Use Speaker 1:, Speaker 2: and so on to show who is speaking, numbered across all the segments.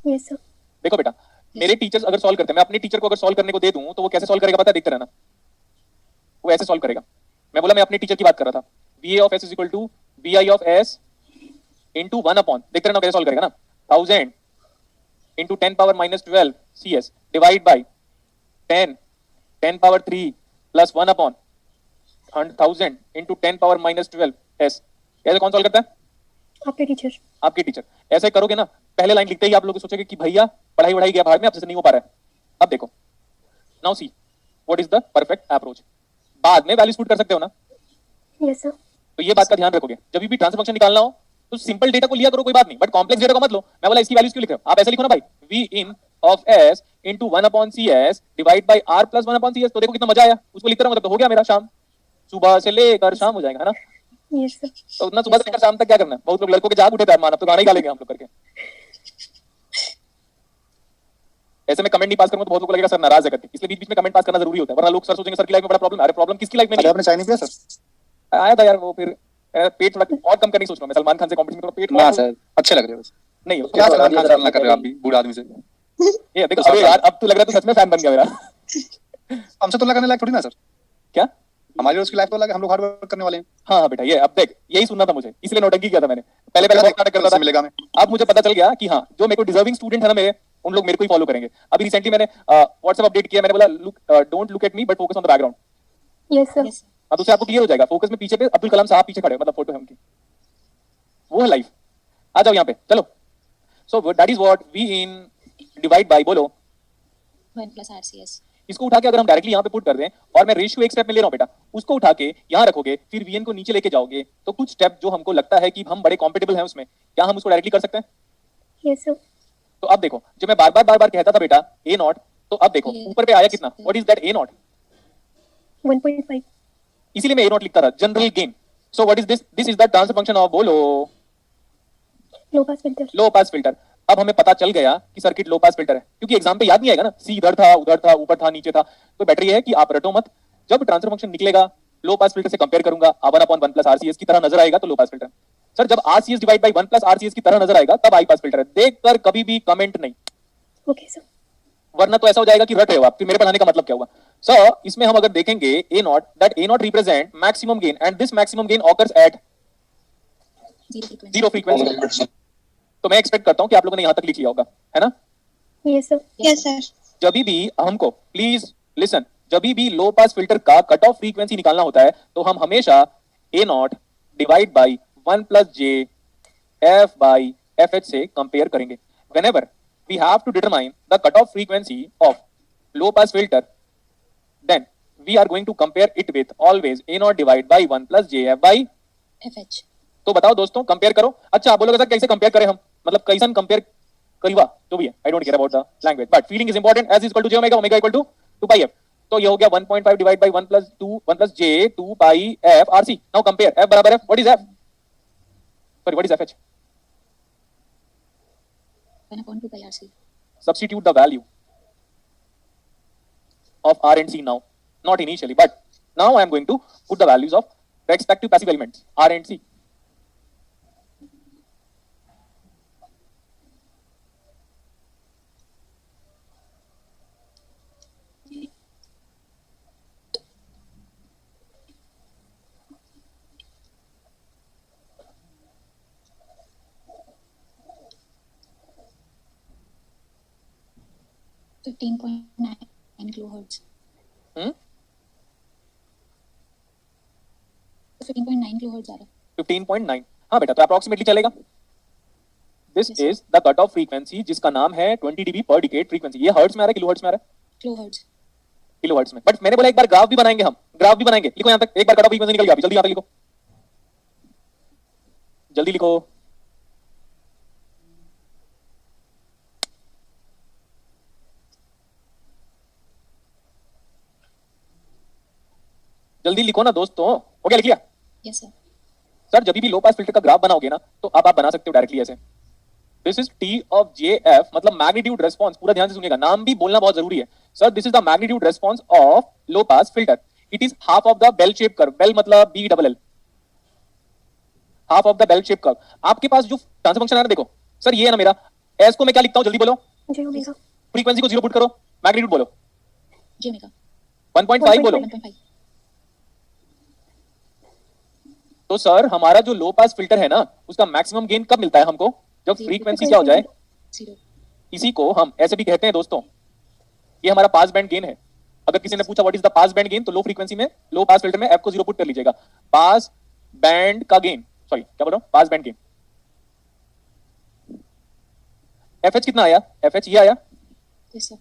Speaker 1: Yes sir.
Speaker 2: देखो बेटा, मेरे टीचर्स अगर सॉल्व करते हैं, मैं अपने टीचर को अगर सॉल्व करने को दे दूं तो वो कैसे सॉल्व करेगा पता है? देखते रहना, वो ऐसे सॉल्व करेगा। मैं बोला मैं अपने टीचर की बात कर रहा था, VA of S is equal to BI of S into 1 upon, देखते रहना कैसे सॉल्व करेगा ना, 1000 into 10 power minus 12 CS divide by 10 10 power 3 plus 1 upon 1000 into 10 power minus 12 S। ऐसे कौन सॉल्व करता है?
Speaker 1: आपके टीचर।
Speaker 2: आपके टीचर। ऐसे करोगे ना, पहले लाइन लिखते ही आप लोग सोचोगे कि भैया पढ़ाई वढ़ाई गया भाड़ में, आपसे नहीं हो पा रहा है। अब देखो, now see what is the perfect approach. बाद में वैल्यूज पुट कर सकते हो ना?
Speaker 1: Yes sir.
Speaker 2: तो ये बात का ध्यान रखोगे, जब भी ट्रांसफर फंक्शन निकालना हो तो सिंपल डेटा को लिया करो, कोई बात नहीं, बट कॉम्प्लेक्स डेटा को मत लो। मैं बोला इसकी वैल्यूज क्यों लिख रहे हो? आप ऐसे लिखो ना भाई, V in of S into 1 upon CS divide by R plus 1 upon CS। तो देखो कितना मजा आया, उसको लिखते रहो, मतलब तो हो गया मेरा शाम, सुबह से लेकर शाम हो जाएगा, है ना?
Speaker 1: Yes sir.
Speaker 2: तो उतना सुबह से लेकर शाम तक क्या करना है? बहुत लोग लड़कों के जाग उठे थे अरमान, अब तो गाना ही गा लेंगे हम लोग करके। ऐसे में कमेंट नहीं पास करूंगा तो बहुत लोगों को लगेगा सर नाराज है करके, इसलिए बीच बीच में कमेंट पास करना जरूरी होता है, वरना लोग सर सोचेंगे सर की लाइफ में बड़ा प्रॉब्लम है। अरे प्रॉब्लम किसकी लाइफ में नहीं?
Speaker 3: आपने चाय नहीं पिया सर?
Speaker 2: आया था यार वो, फिर पेट थोड़ा और कम करने की सोच रहा हूं मैं, सलमान खान से कंपटीशन में थोड़ा पेट
Speaker 3: ना सर, अच्छे लग रहे हो।
Speaker 2: नहीं हो
Speaker 3: क्या सलमान खान से तुलना कर रहे हो आप भी बूढ़े आदमी से?
Speaker 2: ये देखो, अबे यार अब तो लग रहा है तू सच में फैन बन गया मेरा।
Speaker 3: हमसे तुलना करने लायक थोड़ी ना सर।
Speaker 2: क्या
Speaker 3: हमारी उसकी लाइफ तो अलग है, हम लोग हार्ड वर्क करने वाले हैं।
Speaker 2: हाँ हाँ बेटा, ये अब देख, यही सुनना था मुझे, इसलिए नौटंकी किया था मैंने। पहले पहले बहुत नाटक करता था,
Speaker 3: मिलेगा हमें।
Speaker 2: अब मुझे पता चल गया कि हाँ, जो मेरे को डिजर्विंग स्टूडेंट है ना मेरे, उन लोग मेरे को ही फॉलो करेंगे। अभी रिसेंटली मैंने व्हाट्सएप अपडेट किया, मैंने बोला don't look at me but focus on the background.
Speaker 1: Yes sir.
Speaker 2: अब उससे आपको क्लियर हो जाएगा, फोकस में पीछे पे अब्दुल कलाम साहब पीछे खड़े, मतलब फोटो है उनकी, वो है लाइफ। आ जाओ यहाँ पे, चलो। So that is what V in divide by, बोलो
Speaker 4: 1 plus RCS।
Speaker 2: इसको उठा के अगर हम डायरेक्टली यहाँ पे पुट कर दें, और मैं रेशियो एक स्टेप में ले रहा हूँ बेटा, उसको उठा के यहाँ रखोगे, फिर VN को नीचे लेके जाओगे, तो कुछ स्टेप जो हमको लगता है कि हम बड़े कॉम्पिटेबल हैं उसमें, क्या हम उसको डायरेक्टली कर सकते हैं?
Speaker 1: Yes sir.
Speaker 2: तो अब देखो, जो मैं बार बार कहता था बेटा A नॉट, तो अब देखो ऊपर पे आया कितना, what is that A not?
Speaker 1: 1.5।
Speaker 2: इसीलिए मैं A नॉट लिखता था, general gain. So what is this? This is the transfer function of, बोलो,
Speaker 1: लो पास फिल्टर।
Speaker 2: लो पास फिल्टर। अब हमें पता चल गया कि सर्किट लो पास फिल्टर है, क्योंकि एग्जाम पे याद नहीं आएगा ना, C इधर था, उधर था, ऊपर था, नीचे था। तो बेटर ये है कि आप रटो मत, जब ट्रांसफर फंक्शन निकलेगा लो पास फिल्टर से कंपेयर करूंगा, 1 अपॉन 1 प्लस RCS की तरह नजर आएगा तो लो पास फिल्टर। सर जब RCS divide by 1 plus RCS की तरह नजर आएगा तब हाई पास फिल्टर है। देखकर कभी भी कमेंट नहीं,
Speaker 1: ओके सर।
Speaker 2: वरना तो ऐसा हो जाएगा कि रट रहे हो आप, फिर मेरे पढ़ाने का मतलब क्या हुआ? सर इसमें हम अगर देखेंगे A not, that A not represent maximum gain and this maximum gain occurs eight zero frequency. तो मैं एक्सपेक्ट करता हूं कि आप लोगों ने यहां तक लिख लिया होगा, है ना?
Speaker 1: Yes sir.
Speaker 4: Yes sir.
Speaker 2: जब भी हमको, प्लीज लिसन, जब भी लो पास फिल्टर का कट ऑफ फ्रीक्वेंसी निकालना होता है तो हम हमेशा A not divide by 1 plus J F by FH से कंपेयर करेंगे। Whenever we have to determine the cutoff frequency of low pass filter, then we are going to compare it with always A not divide by 1 plus J F by
Speaker 4: FH।
Speaker 2: तो बताओ दोस्तों, compare करो। अच्छा आप बोलोगे sir कैसे compare करें हम, मतलब कैसे कंपेयर करीबा जो भी है, I don't care about the language, but feeling is important. S is equal to J omega, omega equal to 2 pi F। तो ये हो गया 1.5 divide by 1 plus 1 plus J 2 pi F RC। Now compare F बराबर F, what is F? Sorry what is FH?
Speaker 4: 1 upon 2 pi RC।
Speaker 2: Substitute the value of R and C now, not initially, but now I am going to put the values of respective passive elements R and C.
Speaker 4: तो 15.9 kilohertz. 15.9 kilohertz आ रहा है।
Speaker 2: 15.9, हाँ बेटा, तो approximately चलेगा। This is the cut off frequency जिसका नाम है 20 dB पर डिकेड फ्रीक्वेंसी। ये हर्ट्ज में आ रहा है, किलो हर्ट्ज में आ रहा है?
Speaker 4: किलोहर्ट्ज।
Speaker 2: किलो हर्ट्ज में। बट मैंने बोला एक बार ग्राफ भी बनाएंगे हम, ग्राफ भी बनाएंगे। लिखो यहाँ तक, एक बार कट ऑफ फ्रीक्वेंसी निकल गया, अभी जल्दी यहाँ तक लिखो, जल्दी लिखो। जल्दी लिखो ना दोस्तों, हो गया? लिख लिया?
Speaker 4: Yes sir.
Speaker 2: सर जब भी लो पास फिल्टर का ग्राफ बनाओगे ना तो अब आप बना सकते हो डायरेक्टली ऐसे, this is T of JF, मतलब मैग्नीट्यूड रेस्पॉन्स। पूरा ध्यान से सुनिएगा, नाम भी बोलना बहुत जरूरी है। Sir this is the magnitude response of low pass filter. It is half of the bell shape curve, bell मतलब BLL, half of the bell shape curve. आपके पास जो ट्रांसफर फंक्शन है ना, देखो सर ये है ना मेरा एस को मैं क्या लिखता हूँ जल्दी बोलो,
Speaker 1: J omega.
Speaker 2: फ्रीक्वेंसी को 0 पुट करो, मैग्नीट्यूड बोलो
Speaker 4: J omega
Speaker 2: 1.5 बोलो।
Speaker 4: 1.5
Speaker 2: तो सर हमारा जो लो पास फिल्टर है ना उसका मैक्सिमम गेन कब मिलता है हमको, जब फ्रीक्वेंसी क्या हो जाए,
Speaker 4: 0
Speaker 2: इसी को हम ऐसे भी कहते हैं दोस्तों, ये हमारा पास बैंड गेन है। अगर किसी ने पूछा what is the pass band gain, तो लो फ्रीक्वेंसी में लो पास फिल्टर में एफ को 0 पुट कर लीजिएगा, पास बैंड का गेन, सॉरी क्या बोल रहा हूं, पास बैंड गेन। एफएच कितना आया, एफएच ये आया,
Speaker 4: yes sir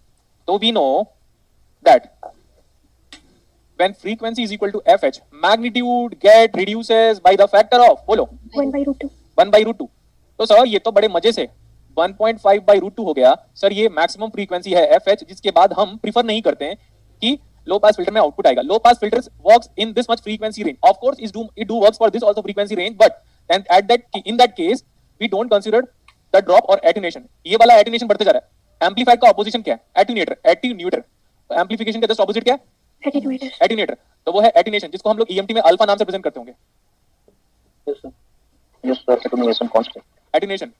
Speaker 2: तो we know that when frequency is equal to fh, magnitude get reduces by the factor of, बोलो
Speaker 1: 1 by root 2.
Speaker 2: 1 by root 2। तो सर ये तो बड़े मजे से 1.5 by root 2 हो गया सर, ये मैक्सिमम फ्रीक्वेंसी है fh, जिसके बाद हम प्रीफर नहीं करते हैं कि लो पास फिल्टर में आउटपुट आएगा। Low pass filters works in this much frequency range, of course it do works for this also frequency range, but and at that in that case we don't consider the drop और attenuation. ये वाला attenuation बढ़ते जा रहा है। Amplifier का opposition क्या है, एटीन्यूएटर। तो एम्पलीफिकेशन का जस्ट ऑपोजिट क्या है,
Speaker 1: Attenuator.
Speaker 2: एटीन्यूएटर। तो वो है एटीन्यूएशन, जिसको हम लोग ईएमटी में अल्फा नाम से प्रेजेंट करते होंगे।
Speaker 5: Yes sir, attenuation constant.
Speaker 2: Attenuation,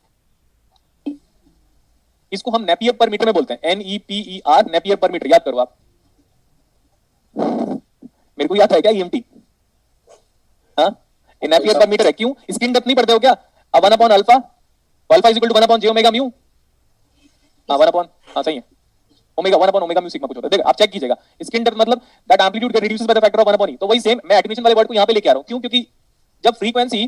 Speaker 2: इसको हम नेपियर पर मीटर में बोलते हैं, NEPER, नेपियर पर मीटर। याद करो आप, मेरे को याद है क्या ईएमटी, हाँ ये नेपियर पर मीटर है। क्यों, स्क्रीन डेप्थ नहीं पढ़ते हो क्या, 1 upon alpha, alpha is equal to 1 upon j omega mu, हाँ 1 अपॉन, हाँ सही है, omega 1 upon omega mu sigma कुछ होता है। देखो आप चेक कीजिएगा, स्क्रीन डेप्थ मतलब that amplitude get reduces by the factor of 1 upon e. तो वही सेम मैं एटीन्यूएशन वाले वर्ड को यहां पे लेके आ रहा हूं। क्यों, क्योंकि जब फ्रीक्वेंसी,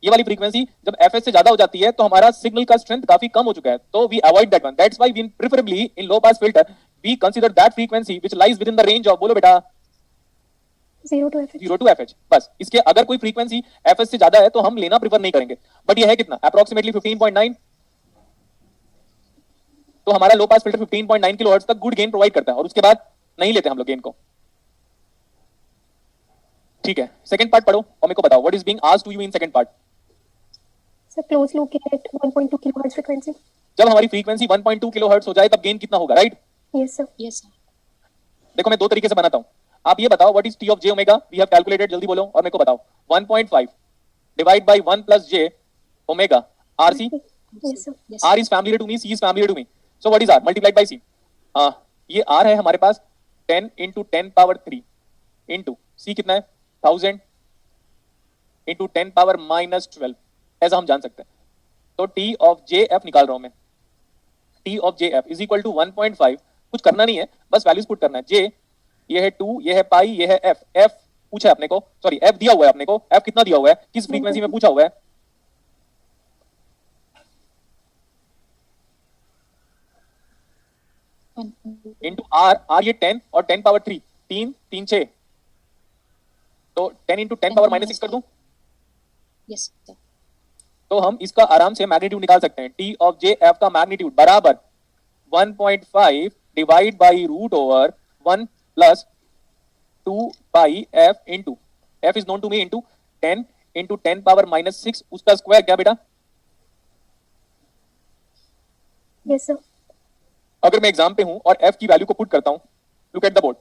Speaker 2: ये वाली फ्रीक्वेंसी जब एफएच से ज्यादा हो जाती है तो हमारा सिग्नल का स्ट्रेंथ काफी कम हो चुका है, तो we avoid that one. That's why we preferably in low pass filter we consider that frequency which lies within the range of, बोलो बेटा
Speaker 1: 0 to fh.
Speaker 2: 0 to fh। बस इसके अगर कोई फ्रीक्वेंसी fh से ज्यादा है तो हम लेना प्रेफर नहीं करेंगे। बट ये है कितना, अप्रोक्सीमेटली 15.9। तो हमारा लो पास फिल्टर 15.9 किलोहर्ट्ज तक गुड गेन प्रोवाइड करता है, और उसके बाद नहीं लेते हम लोग गेन को। ठीक है, सेकंड पार्ट पढ़ो और मेरे को बताओ what is being asked to you in second part.
Speaker 1: So closed loop gain at 1.2 kilohertz frequency.
Speaker 2: जब हमारी फ्रीक्वेंसी 1.2 किलोहर्ट्ज हो जाए तब गेन कितना होगा, right?
Speaker 1: Yes sir.
Speaker 4: yes sir
Speaker 2: देखो मैं दो तरीके से बनाता हूं, आप ये बताओ what is T of J omega, we have calculated, जल्दी बोलो और मेरे को बताओ। 1.5 divide by 1 plus J omega RC,
Speaker 1: Yes sir.
Speaker 4: yes
Speaker 2: R is familiar to me, C is familiar to me. So what is R multiplied by C? ये R है हमारे पास 10 into 10 power 3 into C कितना है 1000 into 10 power minus 12, ऐसा हम जान सकते हैं। तो T of JF निकाल रहा हूं मैं, T of JF is equal to 1.5, कुछ करना नहीं है, बस वैल्यूज पुट करना है। J ये है 2, ये है पाई, ये है F। F पूछा है अपने को, सॉरी F दिया हुआ है अपने को, F कितना दिया हुआ है, किस फ्रीक्वेंसी में पूछा हुआ है, इंटू आर, आर ये 10 और 10 पावर 3, 3 3 6, तो 10 इंटू 10 पावर माइनस 6 कर दूं,
Speaker 4: yes sir
Speaker 2: तो हम इसका आराम से मैग्नीट्यूड निकाल सकते हैं। टी ऑफ जे एफ का मैग्नीट्यूड बराबर 1.5 divide by root over 1 plus 2 by F into, F is known to me, into 10 into 10 power minus 6 उसका स्क्वायर, क्या बेटा?
Speaker 1: Yes sir.
Speaker 2: अगर मैं एग्जाम पे हूं और f की वैल्यू को पुट करता हूं, look at the board,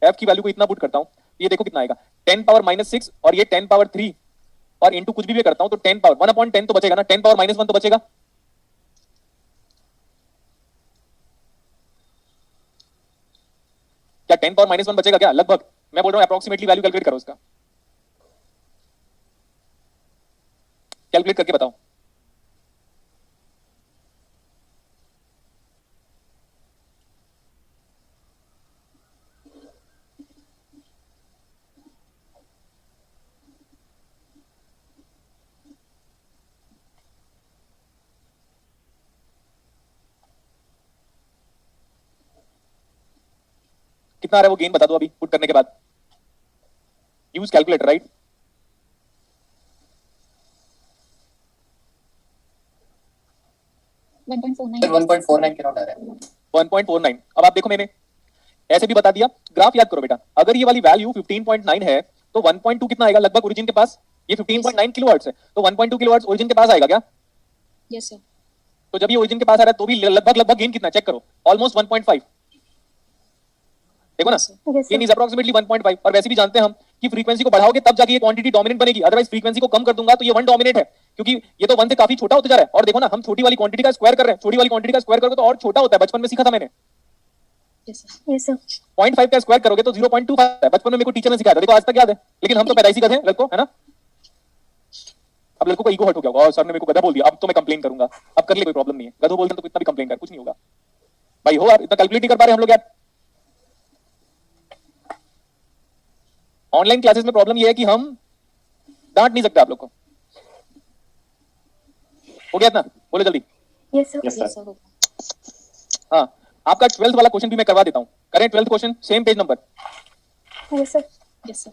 Speaker 2: f की वैल्यू को इतना पुट करता हूं, ये देखो कितना आएगा 10 पावर माइनस 6 और ये 10 पावर 3 और इंटू कुछ भी करता हूं तो 10 पावर 1 अपॉन 10 तो बचेगा ना, 10 पावर माइनस 1 तो बचेगा। क्या 10 पावर माइनस 1 बचेगा क्या, लगभग? मैं बोल रहा हूं अप्रोक्सीमेटली वैल्यू कैलकुलेट करो उसका, कैलकुलेट करके बताओ। कितना आ रहा है वो गेन बता दो अभी पुट करने के बाद, use calculator, right?
Speaker 4: One point four nine
Speaker 5: 1.49 के नॉट आ रहा है।
Speaker 2: 1.49। अब आप देखो मैंने ऐसे भी बता दिया, ग्राफ याद करो बेटा, अगर ये वाली वैल्यू 15.9 है तो 1.2 कितना आएगा लगभग ओरिजिन के पास, ये 15.9 किलोहर्ट्ज है तो 1.2 किलोहर्ट्ज ओरिजिन के पास आएगा क्या?
Speaker 4: yes sir
Speaker 2: तो जब ये ओरिजिन के पास आ रहा है तो भी लगभग गेन कितना, चेक करो, ऑलमोस्ट 1.5। देखो ना,
Speaker 1: Yes sir.
Speaker 2: Gain is approximately 1.5। और वैसे भी जानते हैं हम कि फ्रीक्वेंसी को बढ़ाओगे तब जाके ये क्वांटिटी डोमिनेंट बनेगी, अदरवाइज फ्रीक्वेंसी को कम कर दूंगा तो ये 1 डोमिनेट है, क्योंकि ये तो 1 से काफी छोटा होता जा रहा है। और देखो ना, हम छोटी वाली क्वांटिटी का स्क्वायर कर रहे हैं, छोटी वाली क्वांटिटी का स्क्वायर करोगे तो और छोटा होता है, बचपन में सीखा था मैंने।
Speaker 4: Yes, sir.
Speaker 1: Yes, sir.
Speaker 2: 0.5 का स्क्वायर करोगे तो 0.25 है, बचपन में मेरे को टीचर ने सिखाया था, देखो आज तक याद है। लेकिन हम तो पैदाइशी गधे हैं लड़कों, है ना। अब लड़कों को ईगो हर्ट हो गया होगा, और सर ने मेरे को गधा बोल दिया, अब तो मैं कंप्लेन करूंगा। अब कर ले, कोई प्रॉब्लम नहीं है, गधो बोलते हैं तो कितना भी कंप्लेन कर, कुछ नहीं होगा भाई। हो यार, इतना कैलकुलेट नहीं कर पा रहे हम लोग यार। ऑनलाइन क्लासेस में प्रॉब्लम ये है कि हम डांट नहीं सकते आप लोग को। हो गया इतना, बोलो जल्दी।
Speaker 1: Yes, sir.
Speaker 5: Yes, sir.
Speaker 4: Yes, sir. होगा।
Speaker 2: हाँ, आपका 12th वाला क्वेश्चन भी मैं करवा देता हूँ। करें 12th question, same page number.
Speaker 1: Yes, sir.
Speaker 4: Yes, sir.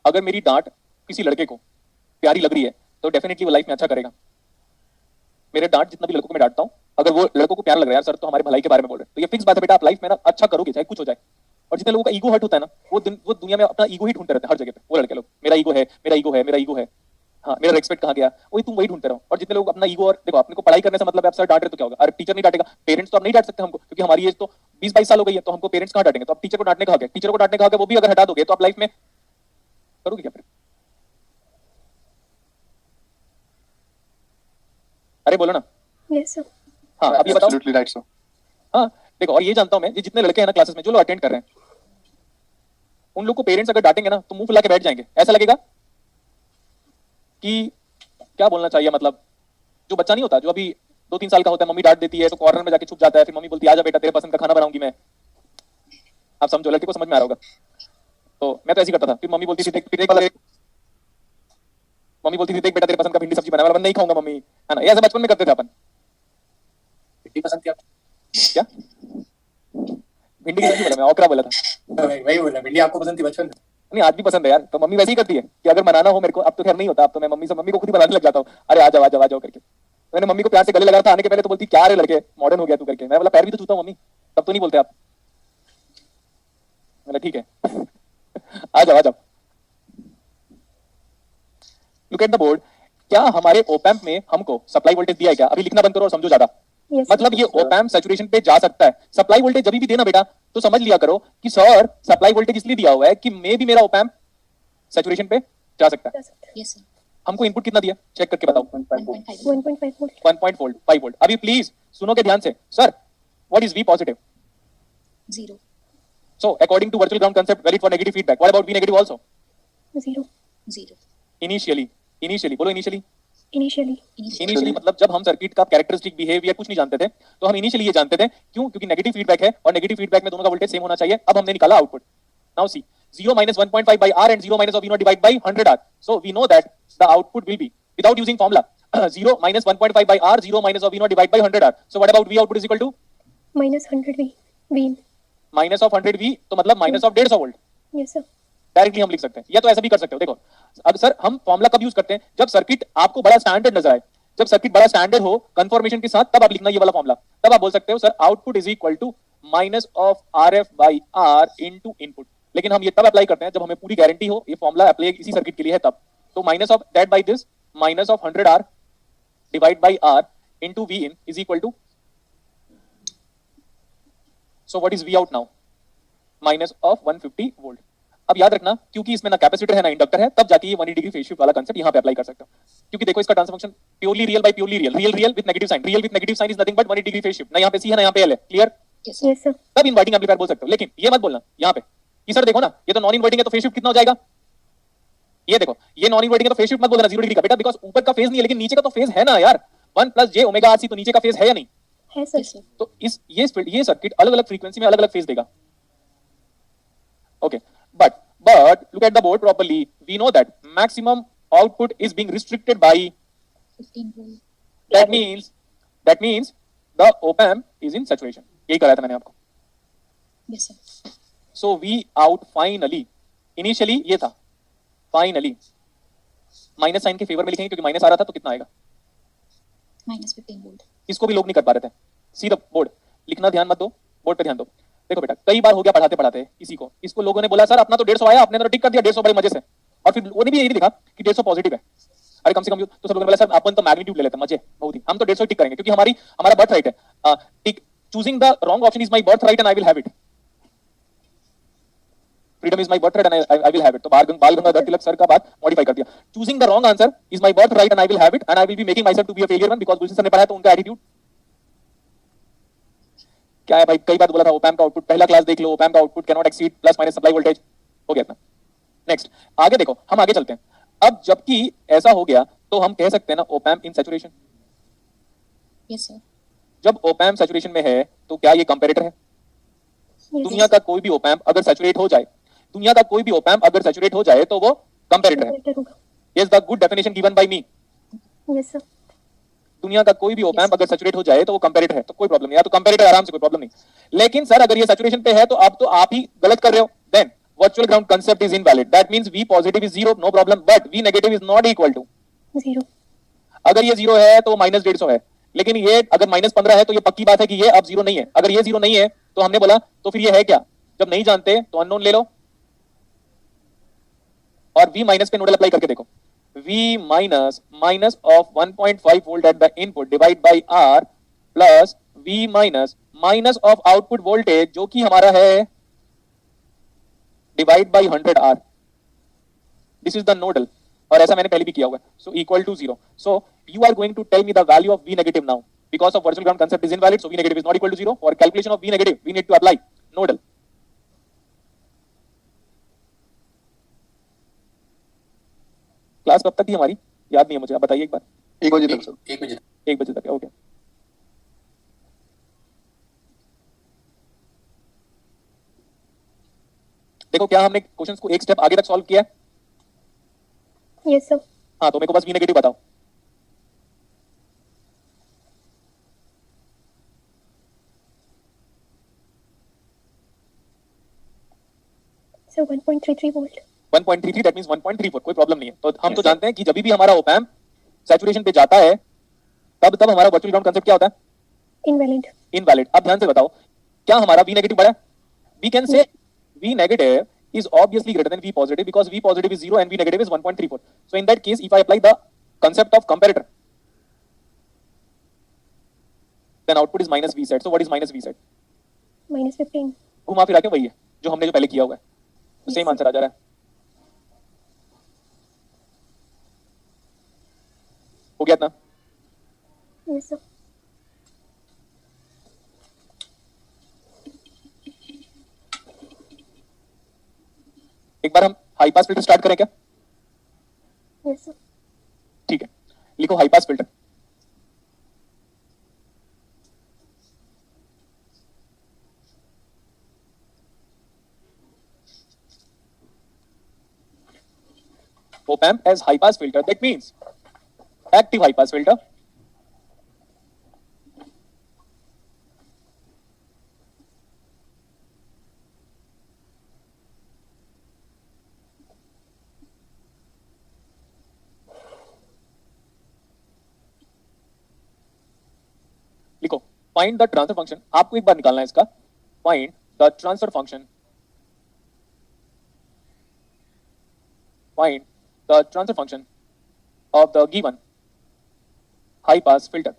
Speaker 2: अगर मेरी डांट किसी लड़के को प्यारी लग रही है तो डेफिनेटली वो लाइफ में अच्छा करेगा। मेरे डांट जितना भी लड़कों को मैं डांटता हूँ, अगर वो लड़कों को प्यारा लग रहा है, यार सर तो हमारे भलाई के बारे में बोल रहे हैं, तो ये फिक्स बात है बेटा, आप लाइफ में ना अच्छा करोगे चाहे कुछ हो जाए। और जितने लोगों का ईगो हर्ट होता है ना, वो दुनिया में अपना ईगो ही ढूंढते रहते हैं हर जगह पे। वो लड़के लोग, मेरा ईगो है, मेरा ईगो है, मेरा ईगो है, हाँ मेरा रेस्पेक्ट कहाँ गया, वही तुम वही ढूंढते रहो। और जितने लोग अपना ईगो, और देखो आपने को पढ़ाई करने से मतलब आप सर डांट रहे तो क्या होगा, अरे टीचर नहीं डांटेगा, पेरेंट्स तो अब नहीं डांट सकते हमको, क्योंकि हमारी एज तो 20-22 साल हो गई है, तो हमको पेरेंट्स कहाँ डांटेंगे। तो अब टीचर को डांटने का हक है, टीचर को डांटने का हक है, वो भी अगर हटा दोगे तो आप लाइफ में करोगे क्या फिर? अरे बोलो ना।
Speaker 1: Yes, sir.
Speaker 2: हाँ अब ये बताओ।
Speaker 3: Absolutely right, sir.
Speaker 2: हाँ देखो, और ये जानता हूं मैं, ये जितने लड़के हैं ना क्लासेस में जो लोग अटेंड कर रहे हैं, उन लोग को पेरेंट्स अगर डांटेंगे ना तो मुंह फुला के बैठ जाएंगे। ऐसा लगेगा कि क्या बोलना चाहिए, मतलब जो बच्चा नहीं होता, जो अभी 2-3 साल का होता है, मम्मी डांट देती है तो कॉर्नर में जाके छुप जाता है, फिर मम्मी बोलती है आजा बेटा तेरे पसंद का खाना बनाऊंगी मैं। आप समझो, लड़के को समझ में आ रहा होगा। तो मैं तो ऐसे ही करता था, फिर मम्मी बोलती थी देख बेटा तेरे पसंद का भिंडी सब्जी बना, मैं नहीं खाऊंगा मम्मी, है ना। ये ऐसे बचपन में करते थे अपन।
Speaker 5: भिंडी पसंद थी आपको?
Speaker 2: क्या भिंडी की सब्जी बोला मैं, ओकरा बोला था।
Speaker 5: वही बोला, भिंडी आपको पसंद थी बचपन में?
Speaker 2: नहीं आज भी पसंद है यार। तो मम्मी वैसे ही करती है कि अगर बनाना हो मेरे को, अब तो खैर नहीं होता, अब तो मैं मम्मी को खुद ही बनाने लग जाता हूँ। अरे आ जाओ करके। मैंने मम्मी को प्यार से गले लगा था आने के पहले, तो बोलती क्या रे लड़के मॉडर्न हो गया तू करके। मैं बोला पैर भी तो छूता हूँ मम्मी, तब तो नहीं बोलते आप। मैंने ठीक है आ जाओ। Look at the board. क्या हमारे ओपैम्प में हमको सप्लाई वोल्टेज दिया है क्या? अभी लिखना बंद करो और समझो ज्यादा।
Speaker 1: Yes, sir.
Speaker 2: मतलब ये ओपैम्प सैचुरेशन पे जा सकता है। सप्लाई वोल्टेज जब भी देना बेटा तो समझ लिया करो कि सर सप्लाई वोल्टेज इसलिए दिया हुआ है कि मे भी मेरा ओपैम्प सैचुरेशन पे जा सकता है।
Speaker 4: Yes, sir.
Speaker 2: हमको इनपुट कितना दिया चेक करके बताओ।
Speaker 4: 1.5 volt.
Speaker 1: 1.5 volt.
Speaker 2: 1.5 वोल्ट। अभी प्लीज सुनोगे ध्यान से। Sir what is V positive?
Speaker 4: 0.
Speaker 2: So according to virtual ground concept valid for negative feedback. What about we negative also?
Speaker 1: 0.
Speaker 4: 0.
Speaker 2: Initially बोलो इनिशियली।
Speaker 1: Initially.
Speaker 2: इनिशियली मतलब जब हम सर्किट का कैरेक्टरिस्टिक बिहेवियर कुछ नहीं जानते थे, तो हम इनिशियली ये जानते थे। क्यों? क्योंकि नेगेटिव फीडबैक है और नेगेटिव फीडबैक में दोनों का वोल्टेज सेम होना चाहिए। अब हमने निकाला output. Now see 0 minus 1.5 by R and 0 minus of V0 divided by 100 R. So we know that the output will be, without using formula, 0 minus 1.5 by R, 0 minus of V0 divided by 100 R. So what about V output is equal to?
Speaker 1: Minus 100 V. V.
Speaker 2: Minus of 100 V, तो मतलब minus of 150 volt.
Speaker 1: Yes, sir.
Speaker 2: Directly हम लिख सकते हैं, या तो ऐसा भी कर सकते हो। देखो अब सर हम फॉर्मूला कब यूज करते हैं? जब सर्किट आपको बड़ा स्टैंडर्ड नजर आए। जब सर्किट बड़ा स्टैंडर्ड हो कंफर्मेशन के साथ, तब आप लिखना ये वाला फॉर्मूला। तब आप बोल सकते हो sir output is equal to minus of RF by R into input. लेकिन हम ये तब अप्लाई करते हैं जब हमें पूरी गारंटी हो ये फॉर्मूला अप्लाई इसी सर्किट के लिए है तब। तो minus of that by this minus of 100 R divide by R into V in is equal to, so what is V out now? Minus of 150 volt. अब याद रखना, क्योंकि इसमें ना कैपेसिटर है ना इंडक्टर है, तब जाके ये 180 डिग्री फेज शिफ्ट वाला कांसेप्ट यहां पे अप्लाई कर सकते हो। क्योंकि देखो इसका transfer function purely real by purely real, real with negative sign, real with negative sign is nothing but 180 degree phase shift. ना यहां पे सी है ना यहां पे एल है। Clear?
Speaker 4: Yes, sir.
Speaker 1: Yes, sir.
Speaker 2: तब इनवर्टिंग एम्पलीफायर बोल सकते हो। लेकिन ये मत बोलना यहां पे कि सर देखो ना ये तो नॉन इनवर्टिंग है तो फेज शिफ्ट कितना हो जाएगा। ये देखो ये नॉन इनवर्टिंग है तो फेज शिफ्ट मत बोलना 0 डिग्री का बेटा, बिकॉज़ ऊपर का फेज नहीं है लेकिन नीचे का तो फेज है ना यार। 1 + j ओमेगा RC, तो नीचे का फेज है या नहीं?
Speaker 1: है सर।
Speaker 4: Yes, sir.
Speaker 2: तो इस ये सर्किट अलग अलग फ्रीक्वेंसी में अलग अलग फेज देगा। Okay but look at the board properly. We know that maximum output is being restricted by,
Speaker 4: 15 volt.
Speaker 2: that means the op amp is in saturation. यही कराया था मैंने आपको।
Speaker 4: Yes, sir.
Speaker 2: So V out finally, initially ये था finally minus sign के favour में लिखेंगे क्योंकि माइनस आ रहा था, तो कितना आएगा?
Speaker 4: Minus 15 volt.
Speaker 2: इसको भी लोग नहीं कर पा रहे थे। सी द बोर्ड, लिखना ध्यान मत दो, बोर्ड पे ध्यान दो। देखो बेटा कई बार हो गया पढ़ाते पढ़ाते किसी को, इसको लोगों ने बोला सर अपना तो 150 आया, आपने तो टिक कर दिया 150 बड़े मजे से, और फिर वो भी यही देखा कि 150 पॉजिटिव है। अरे कम से कम तो सब लोगों ने बोला सर अपन तो मैग्नीट्यूड ले लेते हैं, मजे बहुत ही, हम तो 150 टिक करेंगे क्योंकि हमारा बर्थ राइट है। Tick choosing the wrong option is my birth right and I will have it. Freedom is my birth right and I will have it. तो बाल गंगाधर तिलक सर का बात मॉडिफाई कर दिया। Choosing the wrong answer is my birth right and I will have it and I will be making myself to be a failure one because Gulshan sir ने पढ़ाया तो उनका attitude क्या है भाई। कई बार बोला था ओपैम्प का आउटपुट पहला क्लास देख लो, ओपैम्प का output can not exceed plus minus supply voltage. हो गया था। नेक्स्ट आगे देखो, हम आगे चलते हैं। अब जबकि ऐसा हो गया तो हम कह सकते हैं ना ओपैम्प इन सैचुरेशन।
Speaker 4: Yes, sir.
Speaker 2: जब ओपैम्प सैचुरेशन में है तो क्या ये कंपैरेटर है?
Speaker 1: Yes.
Speaker 2: दुनिया का कोई भी ओपैम्प अगर सैचुरेट हो जाए, दुनिया का कोई भी ओपैम्प अगर सैचुरेट हो जाए तो वो कंपैरेटर है।
Speaker 1: Comparator होगा।
Speaker 2: Is the good definition given by me.
Speaker 1: Yes, sir.
Speaker 2: दुनिया का कोई भी ओपैम्प अगर सैचुरेट हो जाए तो वो कंपैरेटर है, तो कोई प्रॉब्लम नहीं। या तो कंपैरेटर आराम से, कोई प्रॉब्लम नहीं। लेकिन सर अगर ये सैचुरेशन पे है तो अब तो आप ही गलत कर रहे हो। Then virtual ground concept is invalid. That means V positive is 0, no problem, but V negative is not equal to
Speaker 1: 0.
Speaker 2: अगर ये 0 है तो -150 है, लेकिन ये अगर -15 है तो ये पक्की बात है कि ये अब 0 नहीं है। अगर ये 0 नहीं है तो हमने बोला तो फिर ये है क्या? जब नहीं जानते तो अननोन ले लो और V माइनस पे नोडल अप्लाई करके देखो। V minus of 1.5 volt at the input divide by R plus V minus of output voltage जो कि हमारा है divide by 100 R। This is the nodal और ऐसा मैंने पहले भी किया हुआ है। So equal to 0। So you are going to tell me the value of V negative now because of virtual ground concept is invalid. So V negative is not equal to 0। For calculation of V negative we need to apply nodal. Class कब तक थी हमारी? याद नहीं है मुझे, आप बताइए एक बार।
Speaker 3: 1 बजे तक सर।
Speaker 5: 1 बजे
Speaker 2: 1 बजे तक है। ओके देखो, क्या हमने क्वेश्चंस को एक स्टेप आगे तक सॉल्व किया है?
Speaker 1: Yes, sir.
Speaker 2: हाँ, तो मेरे को बस V नेगेटिव बताओ।
Speaker 1: So 1.33 volt.
Speaker 2: 1.33 दैट मींस 1.34, कोई प्रॉब्लम नहीं है। तो हम तो जानते हैं कि जब भी हमारा ओपैम्प सैचुरेशन पे जाता है तब हमारा वर्चुअल ग्राउंड कांसेप्ट क्या होता है?
Speaker 1: Invalid.
Speaker 2: इनवैलिड। अब ध्यान से बताओ, क्या हमारा V नेगेटिव बड़ा है? We can say V negative is obviously greater than V positive because V positive is 0 and V negative is 1.34. So in that case, if I apply the concept of comparator, then output is minus V set. So what is minus V set?
Speaker 1: -15.
Speaker 2: घुमा फिरा के वही है जो हमने जो पहले किया हुआ है, तो सेम आंसर आ जा रहा है। हो गया इतना?
Speaker 1: Yes, sir.
Speaker 2: एक बार हम हाई पास फिल्टर स्टार्ट करें क्या?
Speaker 1: Yes, sir.
Speaker 2: ठीक है, लिखो high pass filter. Op-amp as high pass filter, that means active high pass filter. लिखो फाइंड द ट्रांसफर फंक्शन। आपको एक बार निकालना है इसका। Find the transfer function, find the transfer function of the given high pass filter.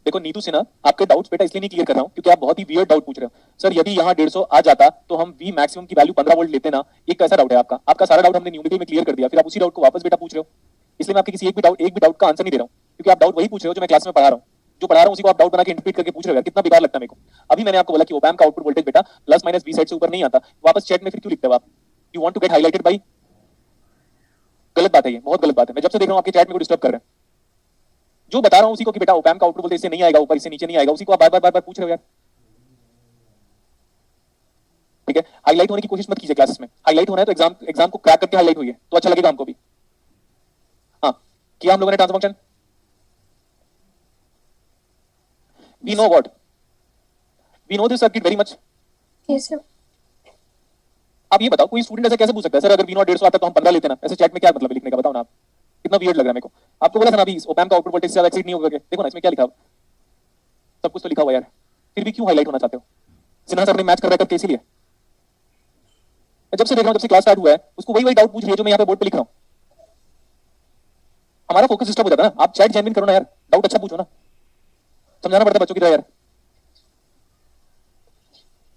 Speaker 2: देखो नीतू सिन्हा, आपके doubts बेटा इसलिए नहीं क्लियर कर रहा हूं क्योंकि आप बहुत ही वियर्ड डाउट पूछ रहे हो। सर यदि यहाँ 150 आ जाता तो हम V मैक्सिमम की वैल्यू 15 वोल्ट लेते ना। एक कैसा डाउट है आपका? आपका सारा डाउट हमने न्यूमेरिकल में क्लियर कर दिया, फिर आप उसी डाउट को वापस बेटा पूछ रहे हो। इसलिए मैं आपके किसी एक भी डाउट का आंसर नहीं दे रहा हूँ क्योंकि आप डाउट वही पूछ रहे हो जो मैं क्लास में पढ़ा रहा हूँ। जो पढ़ा रहा हूँ उसी को आप डाउट बना के इंटरप्रेट करके पूछ रहे हो यार, कितना बेकार लगता है मेरे को। अभी मैंने आपको बोला कि ओपैम्प का आउटपुट वोल्टेज बेटा प्लस माइनस V सेट से ऊपर नहीं आता। वापस चैट में फिर क्यों लिखते हो आप? You want to get highlighted by? गलत बात है, ये बहुत गलत बात है। मैं जब से देख रहा हूँ आपके चैट में को डिस्टर्ब कर रहे हैं। जो बता रहा हूँ उसी को कि बेटा ओपैम्प का आउटपुट वोल्टेज इससे नहीं आएगा ऊपर, इससे नीचे नहीं आएगा, उसी को आप बार बार पूछ रहे हो यार। ठीक है, हाईलाइट होने की कोशिश मत कीजिए क्लासेस में। हाईलाइट होना है तो एग्जाम को क्रैक करके हाईलाइट होइए तो अच्छा लगेगा हमको भी। हाँ, किया हम लोगों ने transfer function. We know what, we know this circuit very much.
Speaker 1: Yes, sir.
Speaker 2: आप ये बताओ, कोई स्टूडेंट ऐसे कैसे पूछ सकता है सर अगर V0 150 आता तो हम 15 लेते ना? ऐसे चैट में क्या मतलब है लिखने का, बताओ ना आप। कितना वियर्ड लग रहा है मेरे को। आपको बोला था ना अभी ओप एम्प का आउटपुट वोल्टेज से ज्यादा एक्सीड नहीं होगा करके। देखो ना इसमें क्या लिखा हुआ, सब कुछ तो लिखा हुआ यार, फिर भी क्यों हाईलाइट होना चाहते हो? सिन्हा सर ने मैच कर रखा है इसीलिए। जब से देख रहा हूं, जब से क्लास स्टार्ट हुआ है, उसको वही डाउट पूछ रही है जो मैं यहाँ पे बोर्ड पे लिख रहा हूँ। हमारा फोकस डिस्टर्ब हो जाता है ना। आप चैट जेन्युइन करो ना यार, डाउट अच्छा पूछो ना, समझाना पड़ता है बच्चों की तरह यार।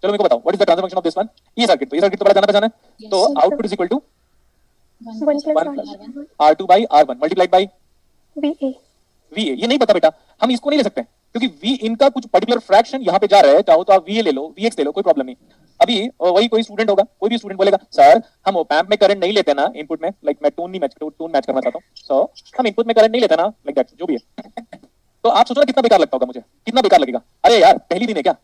Speaker 2: चलो मेरे को बताओ what is the transfer function of this one. ये सर्किट तो बड़ा जाना पहचाना है।
Speaker 4: Yes,
Speaker 2: तो
Speaker 4: sir.
Speaker 2: Output is equal to
Speaker 4: 1
Speaker 1: 1
Speaker 4: plus
Speaker 1: plus
Speaker 4: R1.
Speaker 2: R2 by R1 multiplied by
Speaker 1: VA.
Speaker 2: VA। ये नहीं पता बेटा, हम इसको नहीं ले सकते क्योंकि V इनका कुछ पर्टिकुलर फ्रैक्शन यहाँ पे जा रहा है। चाहो तो आप VA ले लो, VX ले लो, कोई प्रॉब्लम नहीं। अभी वही कोई स्टूडेंट होगा, कोई भी स्टूडेंट बोलेगा सर हम ओप एम्प में करंट नहीं लेते ना इनपुट में, लाइक मैं टोन मैच करना चाहता हूँ। सो हम इनपुट में करंट नहीं लेते ना, लाइक दैट जो भी है। तो आप सोचो ना कितना बेकार लगता होगा मुझे, कितना बेकार लगेगा। अरे यार पहली दिन है क्या?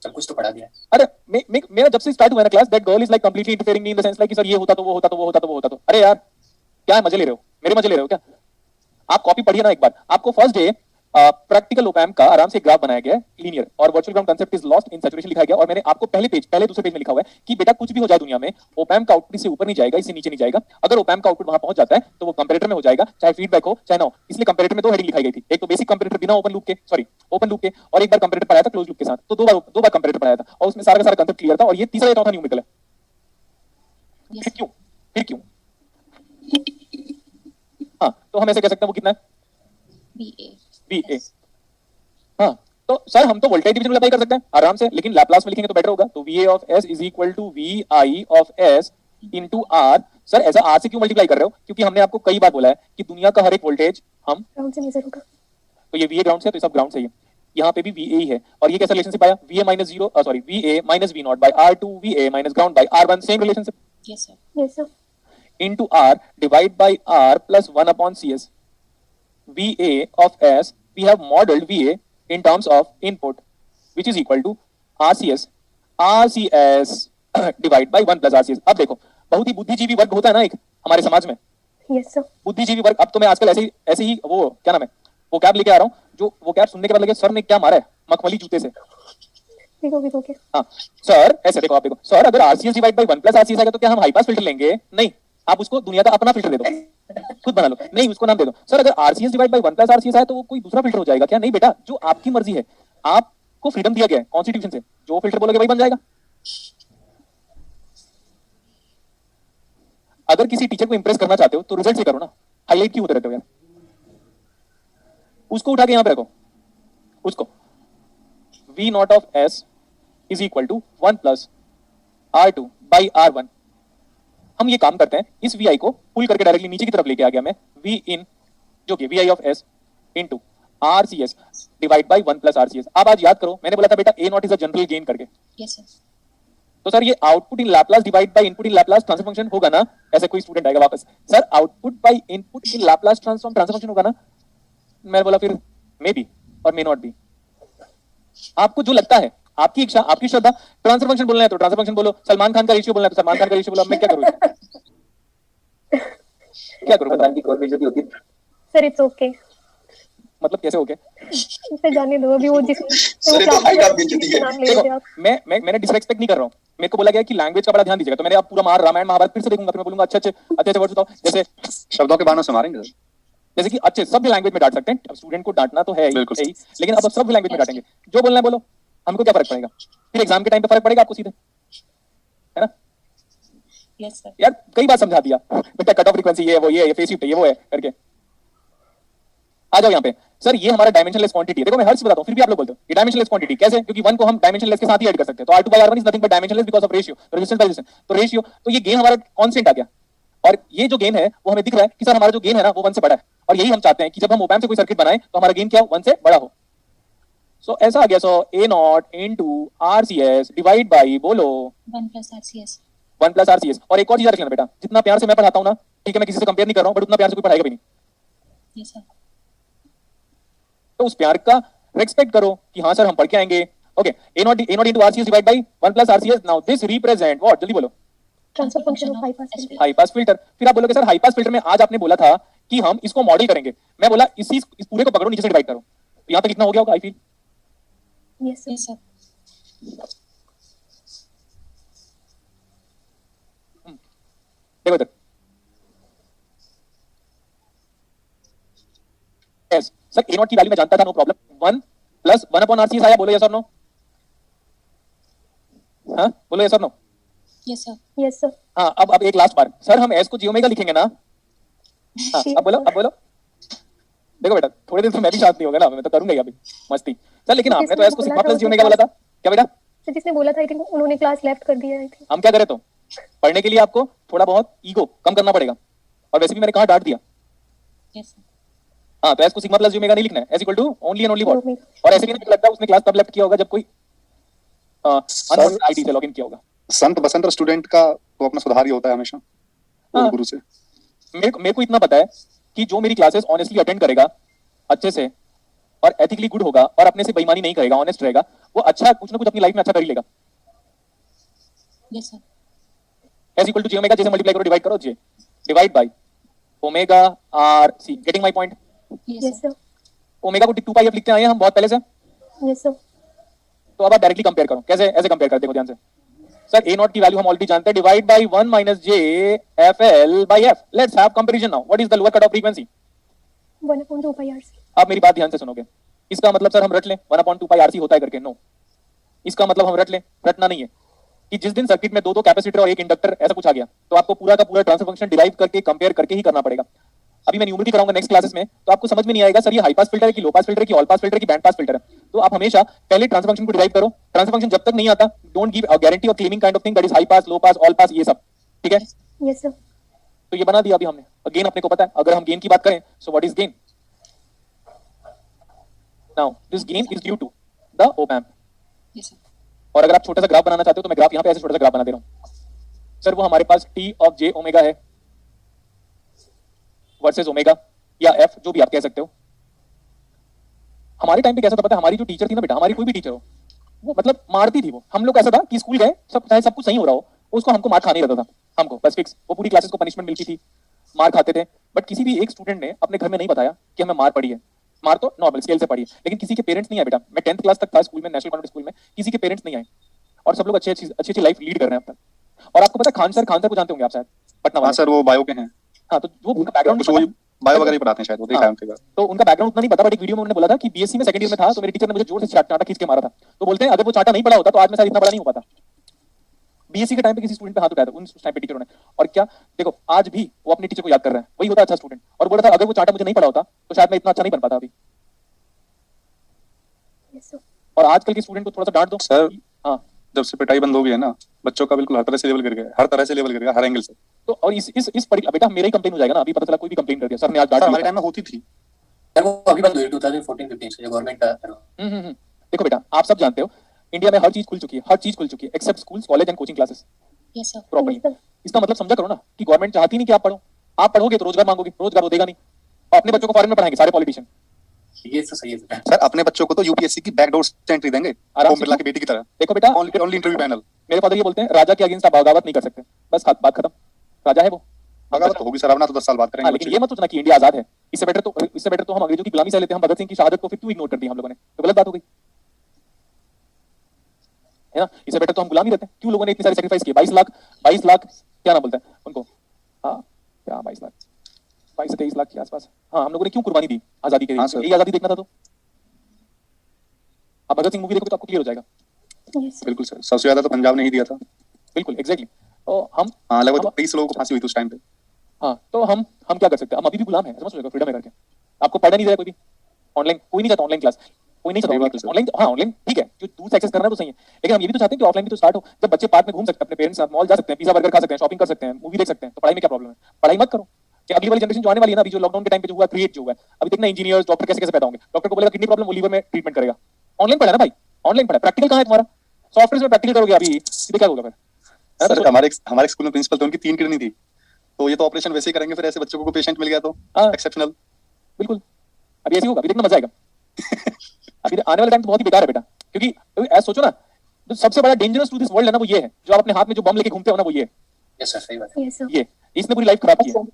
Speaker 5: चल कुछ तो पढ़ा दिया है।
Speaker 2: अरे मेरा जब से स्टार्ट हुआ ना class, that girl is like completely interfering me in the sense like कि सर ये होता तो वो होता तो वो होता तो वो होता तो। अरे यार क्या है, मजे ले रहे हो, मेरे मजे ले रहे हो क्या? आप कॉपी पढ़िए ना एक बार। आपको first day practical op amp का आराम से ग्राफ बनाया गया है, लीनियर, और virtual ground concept is lost in saturation लिखा गया। और मैंने आपको पहले दूसरे पेज में लिखा हुआ है कि बेटा कुछ भी हो जाए दुनिया में, ओप एम्प का आउटपुट इससे ऊपर नहीं जाएगा, इससे नीचे नहीं जाएगा। अगर ओप एम्प का आउटपुट वहां पहुंच जाता है तो वो कंपैरेटर में हो जाएगा, चाहे फीडबैक हो चाहे ना हो। इसलिए कंपैरेटर में दो हेडिंग लिखाई गई थी, एक तो बेसिक कंपैरेटर बिना ओपन लूप के, और एक बार कंपैरेटर पढ़ाया था क्लोज लूप के साथ। तो दो बार कंपैरेटर पढ़ाया था और उसमें सारा का सारा कंसेप्ट क्लियर था। और ये तीसरा या चौथा न्यूमेरिकल है।
Speaker 4: Yes,
Speaker 2: फिर क्यों? हाँ तो हम ऐसे कह सकते हैं वो कितना है,
Speaker 4: VA.
Speaker 2: VA।
Speaker 4: Yes.
Speaker 2: हाँ तो सर हम तो वोल्टेज डिवीजन अप्लाई कर सकते हैं आराम से, लेकिन लैप्लास में लिखेंगे तो बेटर होगा। तो VA of S is equal to VI of S into R। Sir ऐसा R से क्यों मल्टीप्लाई कर रहे हो? क्योंकि हमने आपको कई बार बोला है कि दुनिया का हर एक वोल्टेज हम,
Speaker 1: ग्राउंड से मेजर होगा।
Speaker 2: तो ये VA ग्राउंड से है तो ये सब ग्राउंड से ही है। यहाँ पे भी VA ही है। और ये कैसा रिलेशनशिप आया? VA minus V0 by R2 VA minus ground by R1, same relationship.
Speaker 4: Yes, sir.
Speaker 1: Yes, sir.
Speaker 2: into R divide by R plus 1 upon CS. VA of S, we have modeled VA in terms of input, which is equal to RCS divide by 1 plus RCS. अब देखो बहुत ही बुद्धिजीवी वर्ग होता है ना एक हमारे समाज में,
Speaker 1: Yes, sir.
Speaker 2: बुद्धिजीवी वर्ग। अब तो मैं आजकल ऐसे ही वो क्या नाम है वो कैब लेके आ रहा हूँ, जो वो कैब सुनने के बाद लगे सर ने क्या मारा है मखमली जूते से।
Speaker 1: भिगो के।
Speaker 2: हाँ सर ऐसे देखो, आप देखो सर अगर RCS divide by 1 plus RCS आएगा तो क्या हम हाई पास फिल्टर लेंगे? नहीं, आप उसको दुनिया का अपना फिल्टर दे दो, खुद बना लो। नहीं उसको नाम दे दो सर अगर RCS divide by 1 plus RCS आए तो वो कोई दूसरा फिल्टर हो जाएगा क्या? नहीं बेटा, जो आपकी मर्जी है, आपको फ्रीडम दिया गया है कॉन्स्टिट्यूशन से, जो फिल्टर बोलोगे वही बन जाएगा। अगर किसी टीचर को इंप्रेस करना चाहते हो तो रिजल्ट से करो ना, हाईलाइट क्यों होते रहते हो यार? उसको उठा के यहां पे रखो, उसको V0 of S is equal to 1 plus R2 by R1। हम ये काम करते हैं, इस VI को पुल करके डायरेक्टली नीचे की तरफ लेके आ गया मैं, V in जो कि VI of S into RCS divide by 1 plus RCS। अब आज याद करो, मैंने बोला था बेटा A0 is a general gain करके।
Speaker 4: Yes, sir.
Speaker 2: तो सर ये output in Laplace divide by input in Laplace transfer function होगा ना? ऐसे कोई स्टूडेंट आएगा वापस, sir output by input in Laplace transform transfer function होगा ना? मैं बोला फिर मे बी और मे नॉट बी, आपको जो लगता है, आपकी इच्छा, आपकी श्रद्धा। ट्रांसफर फंक्शन बोलना है तो ट्रांसफर फंक्शन बोलो, सलमान खान का रेशियो बोलना है तो सलमान खान का रेशियो बोलो। मैं क्या करूं क्या करूं बताओ?
Speaker 1: सर इट्स ओके,
Speaker 2: मतलब कैसे हो गया?
Speaker 1: इसे जाने दो अभी। वो जिस
Speaker 3: सर, ये तो हाई आप बेइज्जती है।
Speaker 1: नाम ले लेते
Speaker 2: देखो
Speaker 1: आप।
Speaker 2: मैंने डिसरेस्पेक्ट नहीं कर रहा हूं, मेरे को बोला गया कि लैंग्वेज का बड़ा ध्यान दीजिएगा। तो मैंने अब पूरा रामायण महाभारत फिर से देखूंगा, फिर मैं बोलूंगा अच्छे वर्ड्स बताओ। जैसे
Speaker 3: शब्दों के बानों से मारेंगे सर।
Speaker 2: जैसे कि अच्छे सभ्य लैंग्वेज में डांट सकते हैं, अब स्टूडेंट को डांटना तो है
Speaker 3: बिल्कुल।
Speaker 2: ही, लेकिन अब सभ्य लैंग्वेज में डांटेंगे। जो बोलना है बोलो, हमको क्या फर्क पड़ेगा? फिर एग्जाम के टाइम पे फर्क पड़ेगा आपको सीधे, है ना?
Speaker 4: Yes, sir.
Speaker 2: यार कई बार समझा दिया बेटा, कट ऑफ फ्रीक्वेंसी ये है, वो ये है, फेस शिफ्ट ये वो है करके। आ जाओ यहाँ पे। सर ये हमारा डायमेंशनलेस क्वांटिटी है। देखो मैं हर चीज बताता हूँ, फिर भी आप लोग बोलते हो ये डायमेंशनलेस क्वांटिटी कैसे? क्योंकि 1 को हम डायमेंशनलेस के साथ ही ऐड कर सकते हैं। तो R2 by R1 is nothing but dimensionless because of ratio, resistance by resistance. तो रेशियो, तो ये गेन हमारा कांस्टेंट आ गया, और ये जो गेन है वो हमें दिख रहा है कि सर हमारा जो गेन है ना वो 1 से बड़ा है। और यही हम चाहते हैं कि जब हम ओप एम्प से कोई सर्किट बनाएं तो हमारा गेन क्या हो? 1 से बड़ा हो। सो ऐसा आ गया। सो A0 into RCS divide by बोलो
Speaker 4: 1 plus RCS.
Speaker 2: 1 plus RCS। और एक और चीज रख लेना बेटा, जितना प्यार से मैं पढ़ाता हूं ना, ठीक है, मैं किसी से कंपेयर नहीं कर रहा हूं, बट उतना प्यार से कोई पढ़ाएगा भी नहीं।
Speaker 4: Yes, sir.
Speaker 2: तो उस प्यार का रेस्पेक्ट करो कि हाँ सर हम पढ़ के आएंगे। Okay, A0 into RCS divide by 1 plus RCS। Now this represent what? जल्दी बोलो।
Speaker 1: Transfer function of high pass filter.
Speaker 2: High pass filter. फिर आप बोलोगे सर हाई पास फिल्टर में आज आपने बोला था कि हम इसको मॉडल करेंगे। मैं बोला इस पूरे को पकड़ो, नीचे से डिवाइड करो। तो यहाँ तक कितना हो गया होगा? I feel
Speaker 1: yes sir.
Speaker 4: Yes, sir.
Speaker 2: देखो इधर एस सर ए नॉट की वैल्यू मैं जानता था, no problem. 1 plus 1 upon RC आया, बोलो यस और नो? हाँ बोलो यस और no?
Speaker 4: Yes, sir.
Speaker 1: Yes, sir.
Speaker 2: हाँ अब एक लास्ट बार सर, हम एस को जी ओमेगा लिखेंगे ना? हाँ अब बोलो, अब बोलो। देखो बेटा थोड़े दिन तो मैं भी शांत नहीं होगा ना, मैं तो करूंगा ही अभी मस्ती सर, लेकिन आपने तो एस को सिग्मा प्लस जी ओमेगा बोला था क्या बेटा?
Speaker 1: तो जिसने बोला था आई थिंक उन्होंने क्लास लेफ्ट कर दिया आई थिंक।
Speaker 2: हम क्या करें तो पढ़ने के लिए आपको थोड़ा बहुत ईगो कम करना पड़ेगा, और वैसे भी मैंने कहा डांट दिया।
Speaker 4: Yes, sir.
Speaker 2: हाँ तो एस को सिग्मा प्लस जी ओमेगा नहीं लिखना है, S equal to only and only what.
Speaker 1: Omega.
Speaker 2: और ऐसे भी नहीं लगता उसने क्लास तब लेफ्ट किया होगा जब कोई अननोन आईडी से लॉगिन किया होगा।
Speaker 3: संत बसंत और स्टूडेंट का तो अपना सुधार ही होता है हमेशा
Speaker 2: हाँ।
Speaker 3: गुरु से।
Speaker 2: मेरे को इतना पता है कि जो मेरी क्लासेस ऑनेस्टली अटेंड करेगा अच्छे से और एथिकली गुड होगा और अपने से बेईमानी नहीं करेगा, ऑनेस्ट रहेगा, वो अच्छा कुछ ना कुछ अपनी लाइफ में अच्छा कर ही लेगा।
Speaker 4: Yes, sir.
Speaker 2: S equal to j omega, जैसे मल्टीप्लाई करो डिवाइड करो, j divide by omega R C, getting my point?
Speaker 4: Yes,
Speaker 1: yes
Speaker 4: sir.
Speaker 1: Sir.
Speaker 2: Omega को 2 पाई एफ लिखते आए हैं हम बहुत पहले से,
Speaker 1: यस सर।
Speaker 2: तो अब आप डायरेक्टली कंपेयर करो, कैसे ऐसे कंपेयर कर, देखो ध्यान से सर, ए नॉट की वैल्यू हम ऑलरेडी जानते हैं, divide by 1 minus J F L by F. Let's have comparison now, what is the lower cut off frequency?
Speaker 1: 1/2 pi RC.
Speaker 2: अब मेरी बात ध्यान से सुनोगे, इसका मतलब सर हम रट लें 1/2 पाई आरसी होता है करके? नो, इसका मतलब हम रट लें, रटना नहीं है कि जिस दिन सर्किट में दो कैपेसिटर और एक इंडक्टर ऐसा कुछ आ गया तो आपको पूरा का पूरा ट्रांसफर फंक्शन डिराइव करके कंपेयर करके ही करना पड़ेगा। अभी मैं न्यूमेरिकल कराऊंगा नेक्स्ट क्लासेस में, तो आपको समझ में नहीं आएगा सर ये हाई पास फिल्टर है कि लो पास फिल्टर है कि ऑल पास फिल्टर है कि बैंड पास फिल्टर है। तो आप हमेशा पहले ट्रांसफर फंक्शन को डिराइव करो, ट्रांसफर फंक्शन जब तक नहीं आता don't give a guarantee of claiming kind of thing that is high pass, low pass, all pass, ये सब ठीक है।
Speaker 1: Yes sir.
Speaker 2: तो ये बना दिया अभी हमने, और गेन अपने को पता है, अगर हम गेन की बात करें so what is gain? Now this gain is due to the op amp.
Speaker 4: Yes, sir.
Speaker 2: और अगर आप छोटा सा ग्राफ बनाना चाहते हो तो मैं ग्राफ यहाँ पे ऐसे छोटा सा ग्राफ बना दे रहा हूँ सर, वो हमारे पास टी ऑफ जे ओमेगा है वर्सेस ओमेगा या एफ, जो भी आप कह सकते हो। हमारे टाइम पे कैसा था पता है, हमारी जो टीचर थी ना बेटा, हमारी कोई भी टीचर हो, वो मतलब मारती थी। वो हम लोग ऐसा था कि स्कूल गए सब, चाहे सब कुछ सही हो रहा हो, उसको हमको मार खाने रहता था, हमको बस फिक्स, वो पूरी क्लासेस को पनिशमेंट मिलती थी, मार खाते थे। बट किसी भी एक स्टूडेंट ने अपने घर में नहीं बताया कि हमें मार पड़ी है। मार तो नॉर्मल स्केल से पड़ी है, लेकिन किसी के पेरेंट्स नहीं आए बेटा। मैं 10th क्लास तक था स्कूल में, नेशनल कॉन्वेंट स्कूल में, किसी के पेरेंट्स नहीं आए और सब लोग अच्छी लाइफ लीड कर रहे हैं अब तक। और आपको पता है खान सर को जानते होंगे आप शायद, पटना
Speaker 3: हाँ
Speaker 2: वाले।
Speaker 3: सर, वो बायो के हैं,
Speaker 2: हाँ तो वो उनका बैकग्राउंड
Speaker 3: कुछ वही बायो वगैरह ही पढ़ाते हैं शायद, वो देखा है उनके बाद।
Speaker 2: तो उनका बैकग्राउंड उतना नहीं पता, बट एक वीडियो में उन्होंने बोला था कि बीएससी में सेकंड ईयर में था तो मेरे टीचर ने मुझे जोर से चाटा खींच के मारा था। तो बोलते हैं अगर वो चाटा नहीं पड़ा होता तो आज मैं शायद इतना बड़ा नहीं हो पाता। बीएससी के टाइम पे किसी स्टूडेंट पे हाथ उठाया था उन टाइम पे टीचरों ने, और क्या देखो आज भी वो अपने टीचर को याद कर रहे हैं, वही होता अच्छा स्टूडेंट। और बोला था अगर वो चाटा मुझे नहीं पड़ा होता तो शायद मैं इतना अच्छा नहीं बन पाता अभी।
Speaker 1: Yes sir.
Speaker 2: और आजकल के स्टूडेंट को थोड़ा सा डांट दो
Speaker 3: सर
Speaker 2: हाँ,
Speaker 3: जब से पिटाई बंद हो गई है ना, बच्चों का बिल्कुल हर तरह से लेवल गिर गया, हर तरह से लेवल गिर गया, हर एंगल से।
Speaker 2: तो और इस बेटा मेरा ही कंप्लेन हो जाएगा ना, अभी पता चला कोई भी कंप्लेन कर दिया सर ने आज डांट
Speaker 3: सर हमारे
Speaker 2: दिया।
Speaker 3: टाइम में होती थी।
Speaker 5: सर वो अभी बंद हुई 2014-15 से, जो गवर्नमेंट का
Speaker 2: देखो बेटा आप सब जानते हो इंडिया में हर चीज खुल चुकी है, हर चीज खुल चुकी है except schools, college and coaching classes
Speaker 4: Yes, sir.
Speaker 2: Properly.
Speaker 1: Yes, sir.
Speaker 2: इसका मतलब समझा करो ना कि गवर्नमेंट चाहती नहीं कि आप पढ़ो, आप पढ़ोगे तो रोजगार मांगोगे, रोजगार वो देगा नहीं, और अपने बच्चों को फॉरेन में पढ़ाएंगे सारे पॉलिटिशियन।
Speaker 5: ये तो सही है सर।
Speaker 3: सर अपने बच्चों को तो यूपीएससी की बैकडोर से एंट्री देंगे,
Speaker 2: आराम
Speaker 3: ओम
Speaker 2: से।
Speaker 3: बिरला की बेटी की तरह,
Speaker 2: देखो बेटा
Speaker 3: ओनली इंटरव्यू पैनल।
Speaker 2: मेरे फादर ये बोलते हैं राजा के अगेंस्ट आप बगावत नहीं कर सकते, बस बात खत्म, राजा है वो।
Speaker 3: बगावत तो होगी सर, अपना तो 10 साल बात
Speaker 2: हाँ,
Speaker 3: करेंगे
Speaker 2: लेकिन
Speaker 3: बच्चे
Speaker 2: ये मत सोचना कि इंडिया आजाद है। इससे बेटर तो हम अंग्रेजों की गुलामी सह लेते हैं, हम भगत सिंह की शहादत को फिर क्यों इग्नोर कर दिया हम लोगों ने, तो गलत बात हो गई है ना। इससे बेटर तो हम गुलामी रहते हैं, क्यों लोगों ने इतनी सारी सेक्रीफाइस की। 22 लाख क्या नाम बोलता है उनको, हाँ क्या 22 लाख 22 से 23 लाख के आसपास, हाँ हम लोगों ने क्यों कुर्बानी दी आजादी के
Speaker 3: हाँ,
Speaker 2: लिए?
Speaker 3: सर।
Speaker 2: यही आजादी देखना था। तो आप भगत सिंह मूवी देखोगे तो आपको क्लियर हो जाएगा।
Speaker 1: Yes sir.
Speaker 3: बिल्कुल सर, सबसे ज्यादा तो पंजाब ने ही दिया था।
Speaker 2: बिल्कुल एग्जैक्टली। तो हम
Speaker 3: हाँ लगभग
Speaker 2: हम-
Speaker 3: 23 लोगों को फांसी हुई थी उस टाइम पे।
Speaker 2: हाँ तो हम क्या कर सकते हैं, हम अभी भी गुलाम है, समझ लो फ्रीडम है करके। आपको पढ़ना नहीं दे रहा कोई भी, ऑनलाइन कोई नहीं चाहता, ऑनलाइन क्लास कोई नहीं
Speaker 3: सही बात है
Speaker 2: चाहता
Speaker 3: सर।
Speaker 2: ऑनलाइन। हाँ ऑनलाइन ठीक है, जो दूर से एक्सेस करना है तो सही है, लेकिन हम ये भी तो चाहते हैं कि ऑफलाइन भी तो स्टार्ट हो, जब बच्चे पार्क में घूम सकते हैं, अपने पेरेंट्स के साथ मॉल जा सकते हैं, पिज्जा बर्गर खा सकते हैं, शॉपिंग कर सकते हैं, मूवी देख सकते हैं, तो पढ़ाई में क्या प्रॉब्लम है? पढ़ाई मत करो कि अगली वाली जनरेशन जो आने वाली है ना, अभी जो लॉकडाउन के टाइम पे जो हुआ क्रिएट जो हुआ है, अभी देखना इंजीनियर्स डॉक्टर कैसे पैदा होंगे। डॉक्टर को बोलेगा किडनी प्रॉब्लम, वो लीवर में ट्रीटमेंट करेगा। ऑनलाइन पढ़ा ना भाई, ऑनलाइन पढ़ा, प्रैक्टिकल कहाँ है तुम्हारा? सॉफ्टवेयर में प्रैक्टिकल करोगे अभी, सीधे क्या होगा फिर? है ना?
Speaker 3: सर हमारे स्कूल में प्रिंसिपल थे, उनकी 3 किडनी थी, तो ये तो ऑपरेशन वैसे ही करेंगे, फिर ऐसे बच्चों को पेशेंट मिल गया तो
Speaker 2: हाँ।
Speaker 3: एक्सेप्शनल।
Speaker 2: बिल्कुल अभी ऐसे होगा, अभी देखना मजा आएगा। अभी आने वाला टाइम तो बहुत ही बेकार है बेटा, क्योंकि ऐसा सोचो ना, जो सबसे बड़ा डेंजरस टू दिस वर्ल्ड है ना वो ये है, जो आप अपने हाथ में जो बम लेके घूमते हो ना वो ये
Speaker 5: यस सर, सही बात है
Speaker 1: यस सर।
Speaker 2: ये इसने पूरी लाइफ खराब की है।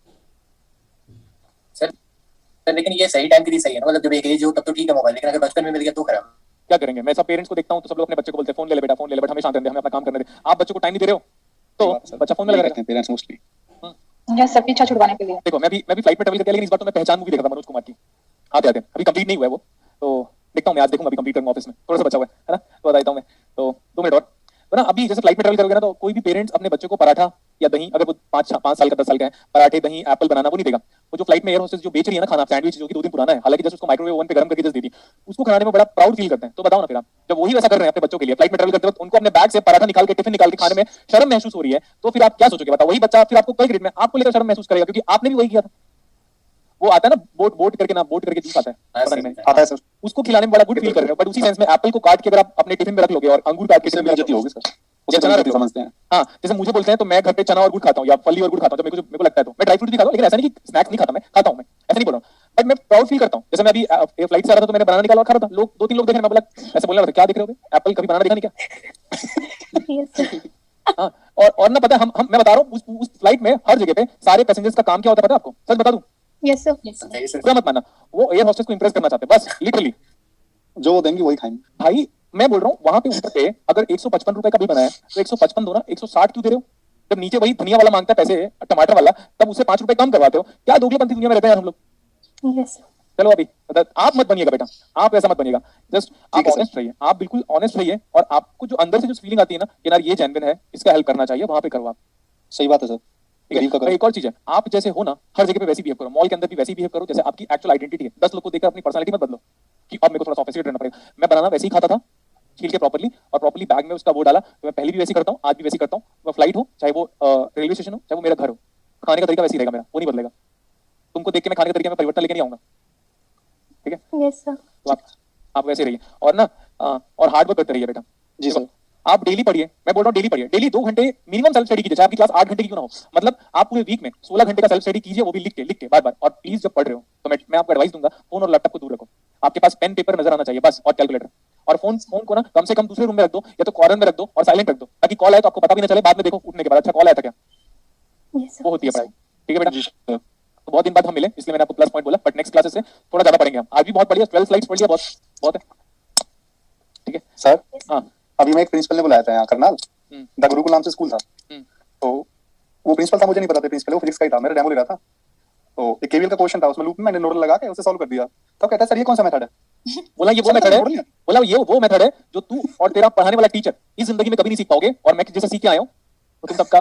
Speaker 5: सर। सर लेकिन ये सही टाइम के लिए सही है ना, मतलब जब एक एज हो तब तो ठीक है मोबाइल, लेकिन अगर बचपन में मिल गया तो खराब।
Speaker 2: क्या करेंगे? मैं सब पेरेंट्स को देखता हूँ तो सब लोग अपने बच्चे को बोलते हैं फोन ले ले बेटा, फोन ले ले, बट हमें शांत रहने दे, हमें अपना काम करने दे। आप बच्चों को टाइम नहीं दे रहे हो तो बच्चा फोन में लगा रहेगा।
Speaker 3: पेरेंट्स मोस्टली
Speaker 6: यस सर, पीछा छुड़वाने के लिए।
Speaker 2: देखो मैं भी फ्लाइट में ट्रैवल करके, लेकिन इस बार तो मैं पहचान मूवी देखा था मनोज कुमार की, आते आते, अभी कंप्लीट नहीं हुआ है वो, तो देखता हूँ मैं, आज देखूंगा, अभी कंप्लीट करूंगा ऑफिस में, थोड़ा सा बचा हुआ है ना, तो बताता हूँ मैं। तो 2 मिनट और, तो ना अभी जैसे फ्लाइट में ट्रैवल करोगे ना, तो कोई भी पेरेंट्स अपने बच्चों को पराठा या दही, अगर वो 5 साल का 10 साल का है, पराठे दही एप्पल बनाना वो नहीं देगा। वो जो फ्लाइट में एयर होस्टेस जो बेच रही है ना खाना, सैंडविच जो कि 2 दिन पुराना है, हालांकि जस्ट उसको माइक्रोवेव ओवन पे गर्म करके जस्ट देती, उसको खाने में बड़ा प्राउड फील करते हैं। तो बताओ ना फिर आप, जब वही वैसा कर रहे हैं अपने बच्चों के लिए, फ्लाइट में ट्रैवल करते वक्त उनको अपने बैग से पराठा निकाल के, टिफिन निकाल के खाने में शर्म महसूस हो रही है, तो फिर आप क्या सोचोगे बताओ? वही बच्चा फिर आपको कई ग्रेड में आपको लेकर शर्म महसूस करेगा, क्योंकि आपने भी वही किया था। वो आता है ना बोट करके जूस आता है, पता नहीं मैं,
Speaker 3: आता है सर,
Speaker 2: उसको खिलाने में बड़ा गुड फील कर रहे हो, बट उसी सेंस में एप्पल को काट के अगर आप अपने टिफिन में रख लोगे और अंगूर काट के
Speaker 3: इससे
Speaker 2: टिफिन में
Speaker 3: बेइज्जती
Speaker 2: रख
Speaker 3: होगी
Speaker 2: लोगे,
Speaker 3: सर, उसे
Speaker 2: चना
Speaker 3: बेइज्जती
Speaker 2: रख लो।
Speaker 3: समझते हैं।
Speaker 2: हाँ, जैसे मुझे बोलते हैं तो मैं घर पे चना और गुड़ खाता हूँ या फली और गुड़ खाता हूँ, जब मेरे को लगता है, तो मैं ड्राई फ्रूट भी खाता हूँ, लेकिन ऐसा नहीं कि स्नैक्स नहीं खाता, मैं खाता हूँ, मैं ऐसा नहीं बोल रहा हूँ, बट मैं प्राउड फील करता हूँ। जैसे मैं अभी फ्लाइट से आ रहा था तो मैंने बनाना निकाला और खा रहा था, लोग 2-3 लोग देख रहे हैं, मैं बोला, ऐसे बोलने लगा, क्या देख रहे हो एप्पल, कभी बनाना देखा नहीं क्या?
Speaker 1: Yes sir.
Speaker 2: हाँ, और ना पता है, हम मैं बता रहा हूँ, उस फ्लाइट में हर जगह पे सारे पैसेंजर्स का काम क्या होता है पता है आपको? सच बता दूं,
Speaker 1: यस सर।
Speaker 4: Yes, sir.
Speaker 5: सही सर।
Speaker 2: पूरा मत मानना, वो एयर होस्टेस को इंप्रेस करना चाहते हैं बस, लिटरली।
Speaker 3: जो वो देंगी वही खाएंगे।
Speaker 2: भाई मैं बोल रहा हूँ, वहां पे ऊपर पे अगर 155 रुपए का बिल बनाया तो 155 दो ना, 160 क्यों दे रहे हो? जब नीचे वही धनिया वाला मांगता है पैसे, टमाटर वाला, तब उससे 5 रुपए कम करवाते हो। क्या दोगलेपंथी दुनिया में रहते हैं यार हम लोग।
Speaker 1: Yes sir.
Speaker 2: चलो अभी आप मत बनिएगा बेटा, आप ऐसा मत बनिएगा, जस्ट आप
Speaker 3: है सर।
Speaker 2: ऑनेस्ट रहिए, आप बिल्कुल ऑनेस्ट रहिए, और आपको जो अंदर से जो फीलिंग आती है ना कि यार ये जेन्युइन है, इसका हेल्प करना चाहिए, वहां पे करो आप।
Speaker 3: सही बात है सर,
Speaker 2: ठीक है?
Speaker 3: गरीब का
Speaker 2: और
Speaker 3: करो।
Speaker 2: एक और चीज है, आप जैसे हो ना हर जगह पे वैसी बिहेव करो, मॉल के अंदर भी वैसी बिहेव करो जैसे आपकी एक्चुअल आइडेंटिटी है। 10 लोग को देखकर अपनी पर्सनालिटी मत बदलो कि अब मेरे को थोड़ा सोफिस्टिकेटेड रहना पड़ेगा। मैं बनाना वैसे ही खाता था, छील के प्रॉपर्ली, और प्रॉपर्ली बैग में उसका वो डाला, तो मैं पहले भी वैसे करता हूँ, आज भी वैसे करता हूँ। वो फ्लाइट हो, चाहे वो रेलवे स्टेशन हो, चाहे वो मेरा घर हो, खाने का तरीका वैसे ही रहेगा मेरा, वो नहीं बदलेगा। तुमको देख के मैं खाने का तरीके में परिवर्तन लेके नहीं आऊंगा, ठीक है?
Speaker 1: Yes sir.
Speaker 2: तो आप वैसे रहिए, और ना और हार्ड वर्क करते रहिए बेटा।
Speaker 3: जी सर।
Speaker 2: आप डेली पढ़िए, मैं बोल रहा हूँ डेली पढ़िए, डेली 2 घंटे मिनिमम सेल्फ स्टडी कीजिए, चाहे आपकी क्लास 8 घंटे की क्यों ना हो। मतलब आप पूरे वीक में 16 घंटे का सेल्फ स्टडी कीजिए, वो भी लिख के बार बार। और प्लीज जब पढ़ रहे हो तो मैं आपको एडवाइस दूंगा, फोन और लैपटॉप को दूर रखो, आपके पास पेन पेपर नजर आना चाहिए बस, और कैलकुलेटर। और फोन को ना कम से कम दूसरे रूम में रख दो, या तो कॉर्नर में रख दो और साइलेंट रख दो, ताकि कॉल आए तो आपको पता भी ना चले, बाद में देखो उठने के बाद, अच्छा कॉल आया था क्या,
Speaker 1: यस
Speaker 2: वो होती है पढ़ाई। ठीक है बेटा?
Speaker 3: जी सर।
Speaker 2: तो बहुत दिन बाद हम मिले, इसलिए मैंने आपको प्लस पॉइंट बोला, बट नेक्स्ट क्लासेस से थोड़ा ज्यादा पढ़ेंगे हम। आज भी बहुत बढ़िया 12 स्लाइड्स पढ़ लिया, बहुत है, ठीक है?
Speaker 3: सर
Speaker 2: हाँ।
Speaker 3: अभी मैं एक प्रिंसिपल ने बुलाया था यहाँ करनाल, द गुरुकुल नाम से स्कूल था।
Speaker 2: हम्म।
Speaker 3: तो वो प्रिंसिपल था, मुझे नहीं पता था प्रिंसिपल, वो फिजिक्स का ही था, मेरा डेमो ले रहा था। तो एक केवीएल का क्वेश्चन था, उसमें लूप में मैंने नोडल लगा के उसे सॉल्व कर दिया। तो कहता है सर ये कौन सा मेथड है?
Speaker 2: बोला ये वो मेथड है, बोला ये वो मेथड है जो तू और तेरा पढ़ाने वाला टीचर इस जिंदगी में कभी नहीं सीख पाओगे, और मैं जैसे सीख के आया हूँ तो तुम सबका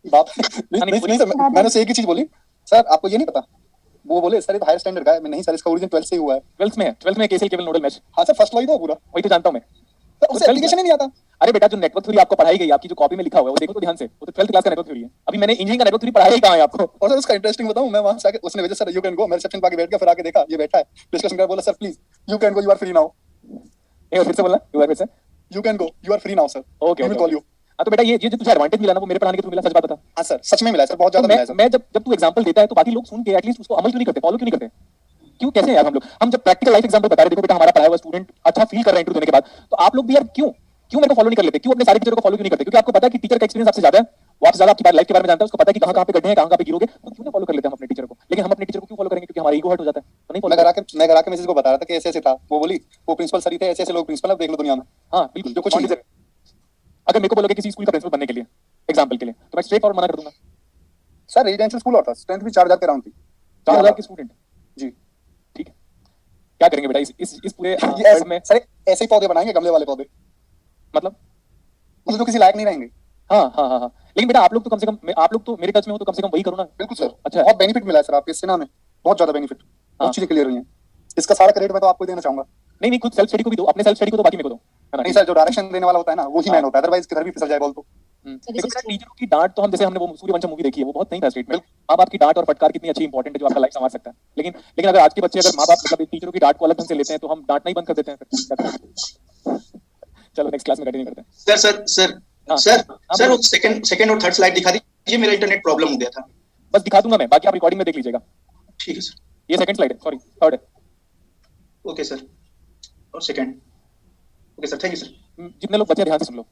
Speaker 3: बात नहीं सर, मैंने उसे एक ही चीज बोली, सर आपको ये नहीं पता? वो बोले सर ये तो हायर स्टैंडर्ड का है। मैं नहीं सर, इसका ओरिजिन 12th से ही हुआ है।
Speaker 2: 12th में केसीएल केवल नोडल मैच।
Speaker 3: हाँ सर, फर्स्ट लॉ ही तो पूरा,
Speaker 2: वही तो जानता हूँ मैं।
Speaker 3: सर उसे एप्लीकेशन ही नहीं आता।
Speaker 2: अरे बेटा, जो नेटवर्क थ्योरी आपको पढ़ाई गई, आपकी जो कॉपी में लिखा हुआ है वो देखो तो ध्यान से, वो तो 12th क्लास का नेटवर्क थ्योरी है। अभी मैंने इंजीनियरिंग का नेटवर्क थ्योरी पढ़ाया ही कहाँ है आपको?
Speaker 3: और सर उसका इंटरेस्टिंग बताऊं, मैं वहां से आके उसने भेजा सर यू कैन गो, मैं रिसेप्शन पे आके बैठ गया, फिर आके देखा ये बैठा है डिस्कशन कर, बोला sir please you can go, you are free now.
Speaker 2: एक बार फिर से बोलना, एक बार फिर से।
Speaker 3: You can go, you are free now sir,
Speaker 2: okay
Speaker 3: we will call you.
Speaker 2: हाँ तो बेटा ये जो तुझे एडवांटेज मिला ना, वो मेरे पढ़ाने के थ्रू मिला, सच बात बता।
Speaker 3: हाँ सर, सच में मिला है सर, बहुत
Speaker 2: तो
Speaker 3: ज्यादा मिला है सर।
Speaker 2: मैं जब तू एग्जांपल देता है तो बाकी लोग सुन के एटलीस्ट उसको अमल क्यों नहीं करते, फॉलो क्यों नहीं करते? क्यों, कैसे यार हम जब प्रैक्टिकल लाइफ एग्जांपल बता रहे, देखो बेटा हमारा पढ़ाया हुआ स्टूडेंट अच्छा फील कर रहा है इंटरव्यू देने के बाद, तो आप लोग भी यार क्यों मेरे को फॉलो नहीं कर लेते? क्यों अपने सारे टीचर को फॉलो क्यों नहीं करते? क्योंकि आपको पता है कि टीचर का एक्सपीरियंस आपसे ज्यादा है, वो आपसे ज्यादा आपकी लाइफ के बारे में जानता है, उसको पता है कि कहां पे गड्ढे हैं, कहां पे गिरोगे, तो क्यों नहीं फॉलो कर लेते हम अपने टीचर को? लेकिन हम अपने टीचर को क्यों फॉलो करेंगे? क्योंकि हमारा ईगो हर्ट हो जाता है, तो नहीं फॉलो।
Speaker 3: मैं घर आके मिसेज को बता रहा था कि ऐसे ऐसे था, वो बोली वो प्रिंसिपल सर ही थे, ऐसे ऐसे लोग प्रिंसिपल अब देख लो दुनिया में।
Speaker 2: हाँ बिल्कुल,
Speaker 3: जो कुछ नहीं है।
Speaker 2: अगर मेरे को बोलोगे किसी स्कूल का प्रिंसिपल बनने के लिए एग्जांपल के लिए, तो मैं स्ट्रेट फॉरवर्ड मना कर दूंगा।
Speaker 3: सर रेजिडेंशियल स्कूल और था, स्ट्रेंथ भी 4000 के अराउंड थी।
Speaker 2: 4000 के स्टूडेंट,
Speaker 3: जी।
Speaker 2: ठीक है, क्या करेंगे बेटा इस पूरे
Speaker 3: ये
Speaker 2: वर्ल्ड में?
Speaker 3: सर ऐसे ही पौधे बनाएंगे, गमले वाले पौधे,
Speaker 2: मतलब
Speaker 3: जो किसी लायक नहीं रहेंगे।
Speaker 2: हाँ, लेकिन बेटा आप लोग तो कम से कम, आप लोग तो मेरे टच में हो तो कम से कम वही करो ना।
Speaker 3: बिल्कुल सर,
Speaker 2: अच्छा
Speaker 3: बहुत बेनिफिट मिला है सर आपके इससे ना, हमें बहुत ज्यादा बेनिफिट, बहुत चीजें क्लियर हुई हैं। इसका सारा क्रेडिट मैं तो आपको देना चाहूंगा।
Speaker 2: नहीं, खुद सेल्फ स्टडी को भी दो, अपने सेल्फ स्टडी को तो बाकी मेरे को दो, है ना?
Speaker 3: नहीं सर, जो डायरेक्शन देने वाला होता है ना वही मैन होता है, अदरवाइज किधर भी फिसल जाए बॉल तो।
Speaker 2: देखो बेटा, टीचरों की डांट तो हम, जैसे हमने वो सूर्यवंशम मूवी देखी है, वो बहुत नहीं था स्टेटमेंट, माँ बाप की डांट और फटकार कितनी अच्छी इंपॉर्टेंट है, जो आपका लाइफ संवार सकता है। लेकिन अगर आज के बच्चे अगर माँ बाप मतलब टीचरों की डांट को अलग ढंग से लेते हैं, तो हम डांटना ही बंद कर देते हैं फिर। चलो नेक्स्ट क्लास में कंटिन्यू करते हैं।
Speaker 7: सर वो सेकंड और थर्ड स्लाइड दिखा दीजिए, मेरा इंटरनेट प्रॉब्लम हो गया था।
Speaker 2: बस दिखा दूंगा मैं, बाकी आप रिकॉर्डिंग में देख लीजिएगा।
Speaker 7: ठीक है सर।
Speaker 2: ये सेकंड स्लाइड है, सॉरी थर्ड है।
Speaker 7: ओके सर, और second. Okay sir, thank you sir.
Speaker 2: जितने लोग बच्चे ध्यान से सुन लो,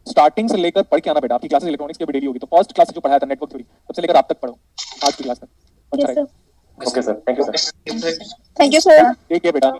Speaker 2: स्टार्टिंग से लेकर पढ़ के आना बेटा। आपकी क्लासेस इलेक्ट्रॉनिक्स की भी डेली होगी, तो फर्स्ट क्लास से जो पढ़ाया था नेटवर्क थ्योरी, तब से लेकर आप तक पढ़ो आज की क्लास तक। अच्छा
Speaker 1: yes sir.
Speaker 2: Okay sir, thank you sir,
Speaker 1: thank you sir.
Speaker 2: ठीक है बेटा।